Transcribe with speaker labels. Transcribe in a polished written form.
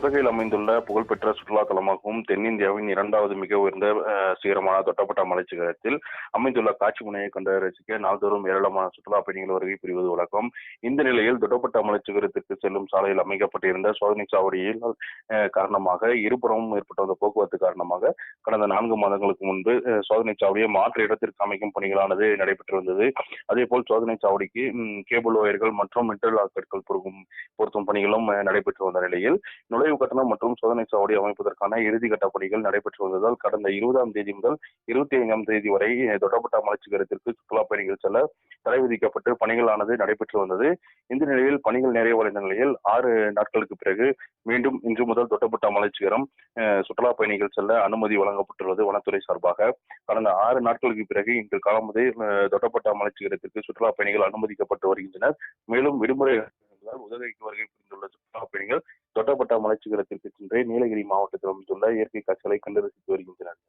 Speaker 1: உதகையில் அமைந்துள்ள புகழ்பெற்ற சுற்றுலா தலமாகவும் தென்னிந்தியாவின் இரண்டாவது மிக உயர்ந்த சிகரமான தொட்டப்பட்டா மலைச்சிகரத்தில் அமைந்துள்ள காட்சி முனையை கண்டு ரசிக்க நாள்தோறும் ஏராளமான சுற்றுலா பயணிகள் வருகை புரிவது வழக்கம். இந்த நிலையில் தொட்டப்பட்டா மலைச்சிகரத்திற்கு செல்லும் சாலையில் அமைக்கப்பட்டிருந்த சோதனை சாவடியில் காரணமாக இருபுறமும் ஏற்பட்ட வந்த போக்குவரத்து காரணமாக கடந்த 4 மாதங்களுக்கு முன்பு சோதனை சாவடியை மாற்று இடத்திற்கு அமைக்கும் பணிகளானது நடைபெற்று வந்தது. அதேபோல் சோதனை சாவடிக்கு கேபிள் ஒயர்கள் மற்றும் இன்டர்லாக் கற்கள் பொருத்தும் பணிகளும் நடைபெற்று வந்த நிலையில் நுழைவு கட்டணம் மற்றும் சோதனை சாவடி அமைப்பதற்கான இறுதிக்கட்ட பணிகள் நடைபெற்று வந்ததால் கடந்த 20ஆம் தேதி முதல் 25ஆம் தேதி வரை தொட்டப்பட்டா மலைச்சிகரத்திற்கு சுற்றுலா பயணிகள் செல்ல தடை விதிக்கப்பட்டு பணிகளானது நடைபெற்று வந்தது. இந்த நிலையில் பணிகள் நிறைவடைந்த நிலையில் 6 நாட்களுக்கு பிறகு மீண்டும் இன்று முதல் தொட்டப்பட்டா மலைச்சிகரம் சுற்றுலா பயணிகள் செல்ல அனுமதி வழங்கப்பட்டுள்ளது வனத்துறை சார்பாக. கடந்த 6 நாட்களுக்கு பிறகு இன்று காலம் முதல் தொட்டப்பட்டா மலைச்சிகரத்திற்கு சுற்றுலா பயணிகள் அனுமதிக்கப்பட்டு வருகின்றனர். மேலும் விடுமுறை உதகைக்கு வருகை புரிந்துள்ள சுற்றுலா பயணிகள் தொட்டப்பட்டா மலைச்சிகரத்திற்கு சென்று நீலகிரி மாவட்டத்தில் அமைந்துள்ள இயற்கை காட்சிகளை கண்டு ரசித்து வருகின்றனர்.